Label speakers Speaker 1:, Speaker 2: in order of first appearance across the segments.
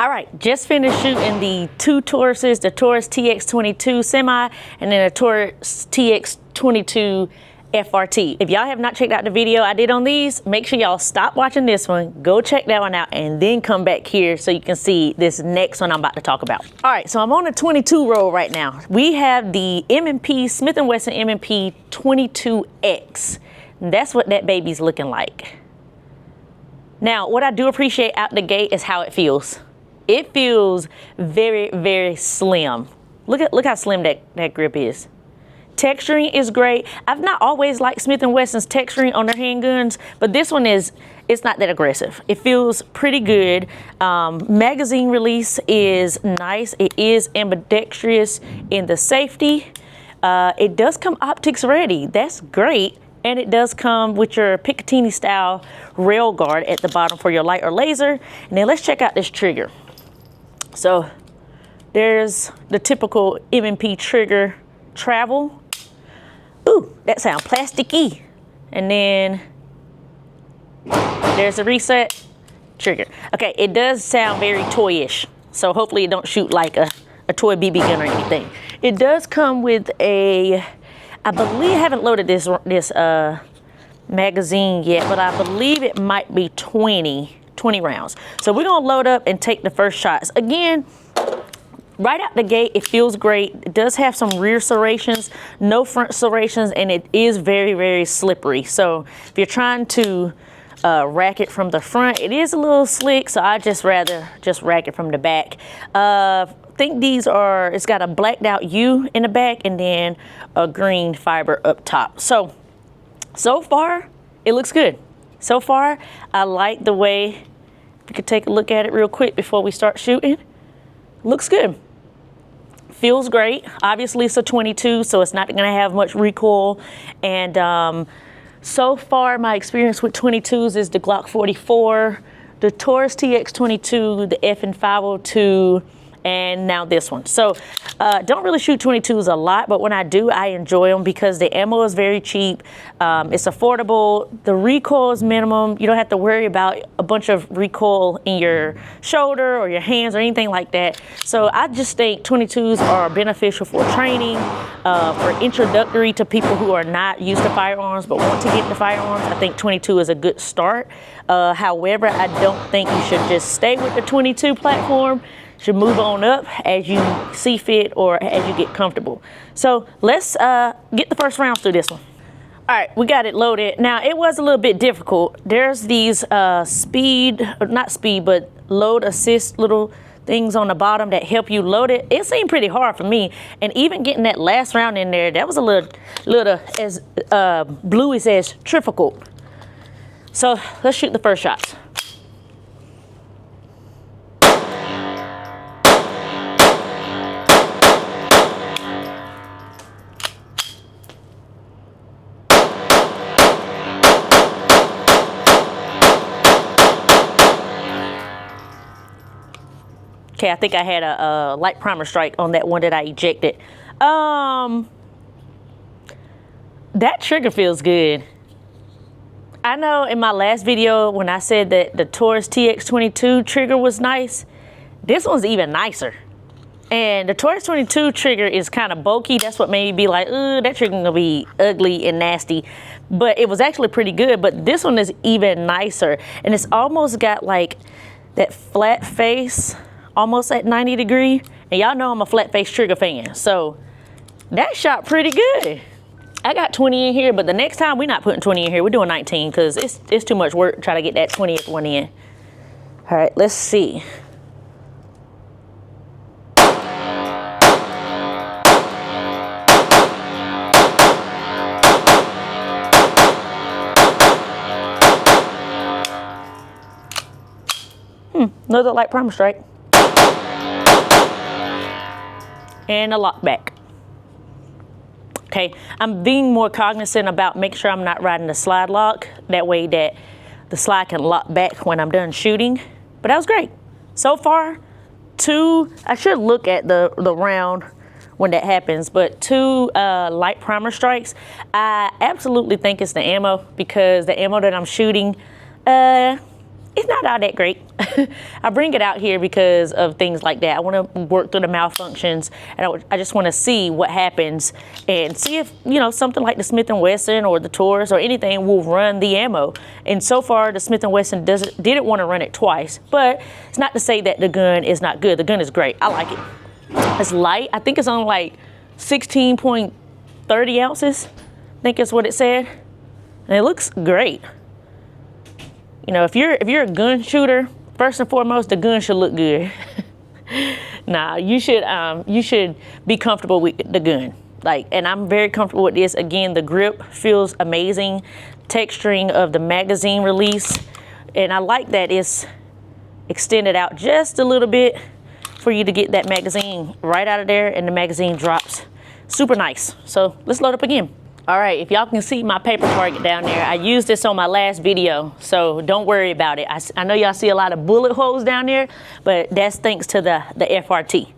Speaker 1: All right, just finished shooting the two Tauruses, the Taurus TX22 Semi and then the Taurus TX22 FRT. If y'all have not checked out the video I did on these, make sure y'all stop watching this one, go check that one out, and then come back here so you can see this next one I'm about to talk about. All right, so I'm on a 22 roll right now. We have the M&P, Smith Wesson M&P 22X. That's what that baby's looking like. Now, what I do appreciate out the gate is how it feels. It feels very, very slim. Look how slim that grip is. Texturing is great. I've not always liked Smith & Wesson's texturing on their handguns, but this one it's not that aggressive. It feels pretty good. Magazine release is nice. It is ambidextrous in the safety. It does come optics ready. That's great. And it does come with your Picatinny style rail guard at the bottom for your light or laser. And then let's check out this trigger. So there's the typical M&P trigger travel. Ooh, that sounds plasticky. And then there's a reset trigger. Okay, it does sound very toyish. So hopefully it don't shoot like a toy BB gun or anything. It does come with a, I believe I haven't loaded this magazine yet, but I believe it might be 20 rounds. So we're gonna load up and take the first shots. Again, right out the gate, it feels great. It does have some rear serrations, no front serrations, and it is very, very slippery. So if you're trying to rack it from the front, it is a little slick, so I just rather just rack it from the back. I think these are, it's got a blacked out U in the back and then a green fiber up top. So far, it looks good. So far, I like the way, if you could take a look at it real quick before we start shooting. Looks good. Feels great. Obviously, it's a 22, so it's not gonna have much recoil. And so far, my experience with 22s is the Glock 44, the Taurus TX22, the FN 502, and now this one. So don't really shoot 22s a lot, but when I do, I enjoy them because the ammo is very cheap. It's affordable. The recoil is minimum. You don't have to worry about a bunch of recoil in your shoulder or your hands or anything like that. So I just think 22s are beneficial for training, for introductory to people who are not used to firearms but want to get into firearms. I think 22 is a good start. However, I don't think you should just stay with the 22 platform. Should move on up as you see fit or as you get comfortable. So let's get the first rounds through this one. All right, we got it loaded. Now it was a little bit difficult. There's these not speed, but load assist little things on the bottom that help you load it. It seemed pretty hard for me. And even getting that last round in there, that was a little as Bluey says, difficult. So let's shoot the first shots. Okay, I think I had a light primer strike on that one that I ejected. That trigger feels good. I know in my last video when I said that the Taurus TX22 trigger was nice, this one's even nicer. And the Taurus 22 trigger is kind of bulky. That's what made me be like, that trigger gonna be ugly and nasty. But it was actually pretty good, but this one is even nicer. And it's almost got like that flat face, almost at 90 degree. And y'all know I'm a flat face trigger fan. So that shot pretty good. I got 20 in here, but the next time we're not putting 20 in here. We're doing 19 because it's too much work to try to get that 20th one in. All right, let's see. Another light primer strike. And a lock back. Okay, I'm being more cognizant about making sure I'm not riding the slide lock. That way that the slide can lock back when I'm done shooting. But that was great. So far, I should look at the round when that happens, but 2 light primer strikes. I absolutely think it's the ammo because the ammo that I'm shooting, it's not all that great. I bring it out here because of things like that. I want to work through the malfunctions, and I just want to see what happens and see if, you know, something like the Smith & Wesson or the Taurus or anything will run the ammo. And so far, the Smith & Wesson didn't want to run it twice, but it's not to say that the gun is not good. The gun is great. I like it. It's light. I think it's on like 16.30 ounces. I think that's what it said. And it looks great. You know, if you're a gun shooter, first and foremost, the gun should look good. Nah, you should be comfortable with the gun. Like, and I'm very comfortable with this. Again, the grip feels amazing. Texturing of the magazine release. And I like that it's extended out just a little bit for you to get that magazine right out of there, and the magazine drops. Super nice. So let's load up again. All right, if y'all can see my paper target down there, I used this on my last video, so don't worry about it. I know y'all see a lot of bullet holes down there, but that's thanks to the FRT. All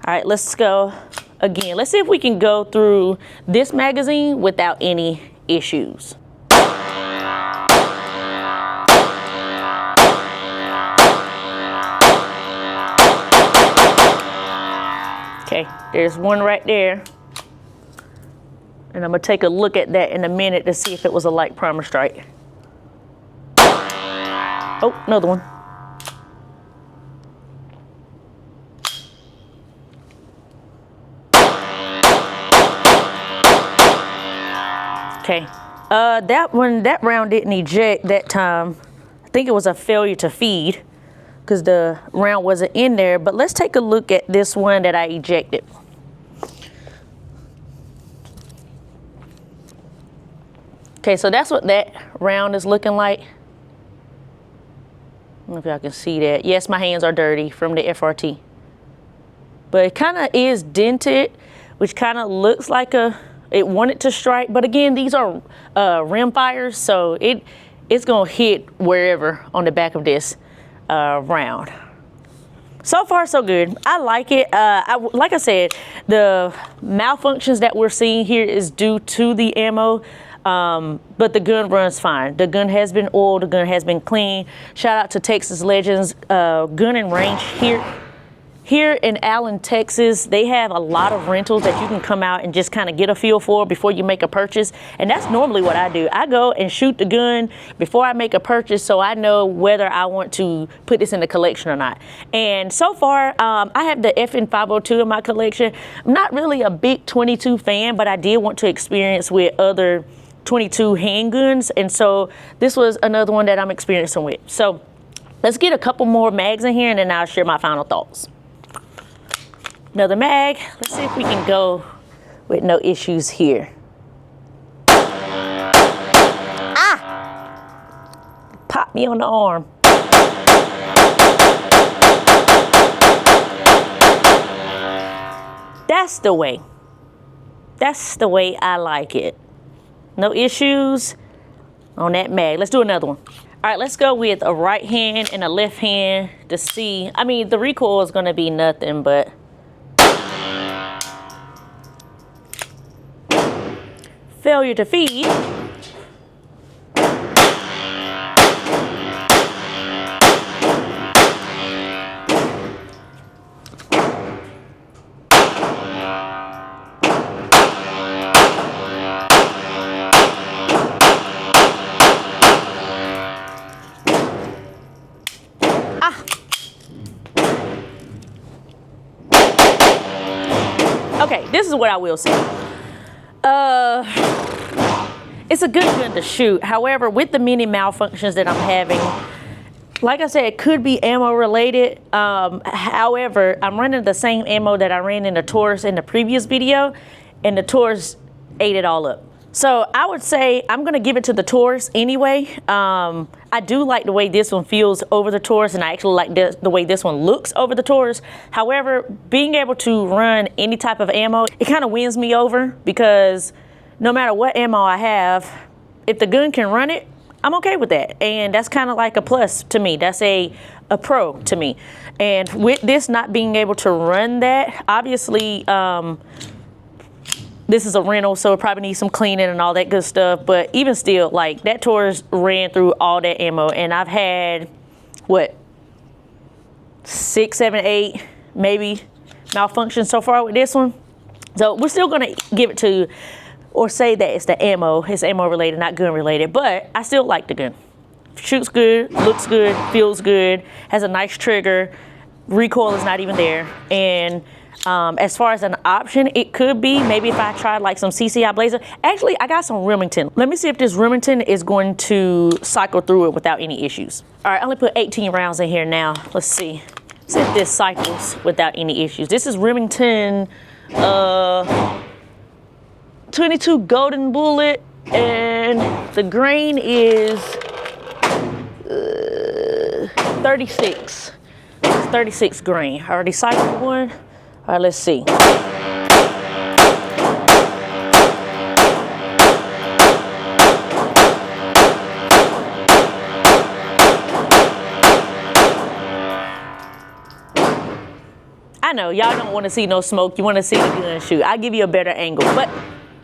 Speaker 1: right, let's go again. Let's see if we can go through this magazine without any issues. Okay, there's one right there. And I'm gonna take a look at that in a minute to see if it was a light primer strike. Oh, another one. Okay, that round didn't eject that time. I think it was a failure to feed because the round wasn't in there, but let's take a look at this one that I ejected. Okay, so that's what that round is looking like. I don't know if y'all can see that. Yes, my hands are dirty from the FRT. But it kind of is dented, which kind of looks like it wanted to strike. But again, these are rim fires, so it's gonna hit wherever on the back of this round. So far, so good. I like it. Like I said, the malfunctions that we're seeing here is due to the ammo. But the gun runs fine. The gun has been oiled, the gun has been clean. Shout out to Texas Legends Gun and Range here in Allen, Texas. They have a lot of rentals that you can come out and just kind of get a feel for before you make a purchase. And that's normally what I do. I go and shoot the gun before I make a purchase, so I know whether I want to put this in the collection or not. And so far, I have the FN 502 in my collection. I'm not really a big 22 fan, but I did want to experience with other 22 handguns, and so this was another one that I'm experiencing with. So let's get a couple more mags in here, and then I'll share my final thoughts. Another mag. Let's see if we can go with no issues here. Ah! Pop me on the arm. That's the way. That's the way I like it. No issues on that mag. Let's do another one. All right, let's go with a right hand and a left hand to see. I mean, the recoil is gonna be nothing, but failure to feed. Okay, this is what I will say. It's a good gun to shoot. However, with the many malfunctions that I'm having, like I said, it could be ammo related. However, I'm running the same ammo that I ran in the Taurus in the previous video, and the Taurus ate it all up. So I would say I'm gonna give it to the Taurus anyway. I do like the way this one feels over the Taurus, and I actually like the way this one looks over the Taurus. However, being able to run any type of ammo, it kind of wins me over, because no matter what ammo I have, if the gun can run it, I'm okay with that. And that's kind of like a plus to me. That's a pro to me. And with this not being able to run that, obviously, this is a rental, so it probably needs some cleaning and all that good stuff. But even still, like, that Taurus ran through all that ammo, and I've had, what, 6, 7, 8, maybe malfunctions so far with this one. So we're still gonna give it to, or say that it's the ammo. It's ammo related, not gun related, but I still like the gun. Shoots good, looks good, feels good, has a nice trigger. Recoil is not even there. And as far as an option, it could be maybe if I tried like some CCI Blazer. Actually, I got some Remington. Let me see if this Remington is going to cycle through it without any issues. All right, I only put 18 rounds in here now. Let's see if this cycles without any issues. This is Remington 22 Golden Bullet, and the grain is 36. It's 36 grain. I already cycled one. All right, let's see. I know y'all don't want to see no smoke. You want to see the gun shoot. I'll give you a better angle, but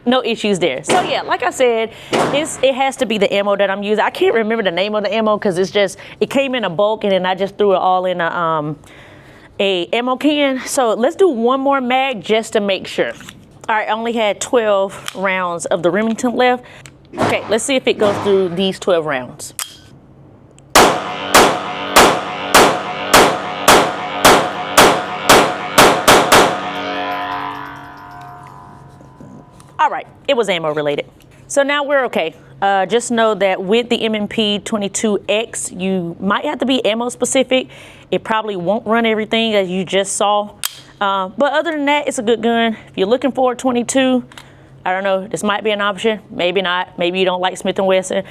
Speaker 1: no issues there. So yeah, like I said, it has to be the ammo that I'm using. I can't remember the name of the ammo because it came in a bulk, and then I just threw it all in a ammo can. So let's do one more mag just to make sure. All right, I only had 12 rounds of the Remington left. Okay, let's see if it goes through these 12 rounds. All right, it was ammo related. So now we're okay. Just know that with the M&P 22X, you might have to be ammo specific. It probably won't run everything as you just saw. But other than that, it's a good gun. If you're looking for a 22, I don't know, this might be an option. Maybe not. Maybe you don't like Smith Wesson.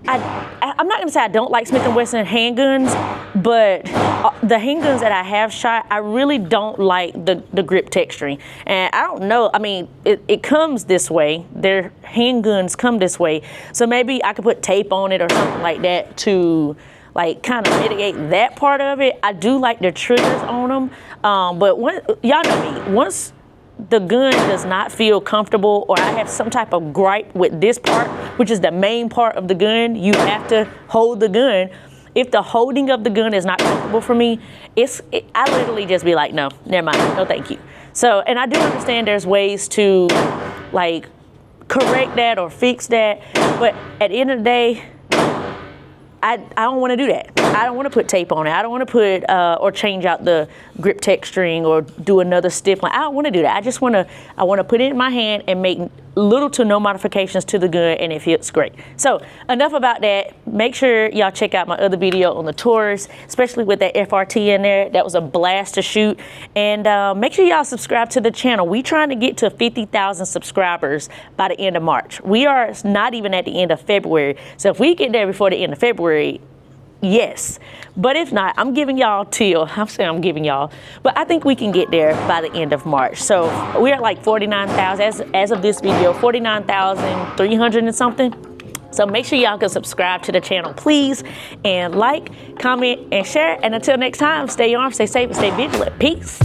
Speaker 1: I'm not gonna say I don't like Smith Wesson handguns, but the handguns that I have shot, I really don't like the grip texturing. And I don't know, I mean, it comes this way. Their handguns come this way. So maybe I could put tape on it or something like that to like kind of mitigate that part of it. I do like the triggers on them, but y'all know me, once the gun does not feel comfortable or I have some type of gripe with this part, which is the main part of the gun, you have to hold the gun. If the holding of the gun is not comfortable for me, I literally just be like, no, never mind, no thank you. So, and I do understand there's ways to like correct that or fix that, but at the end of the day, I don't want to do that. I don't want to put tape on it. I don't want to put or change out the grip texturing or do another stiff line. I don't want to do that. I want to put it in my hand and make little to no modifications to the gun, and it feels great. So enough about that. Make sure y'all check out my other video on the Taurus, especially with that FRT in there. That was a blast to shoot. And make sure y'all subscribe to the channel. We trying to get to 50,000 subscribers by the end of March. We are not even at the end of February. So if we get there before the end of February, yes. But if not, I'm giving y'all but I think we can get there by the end of March. So we're at like 49,000 as of this video, 49,300 and something. So make sure y'all can subscribe to the channel, please, and like, comment, and share. And until next time, stay armed, stay safe, and stay vigilant. Peace.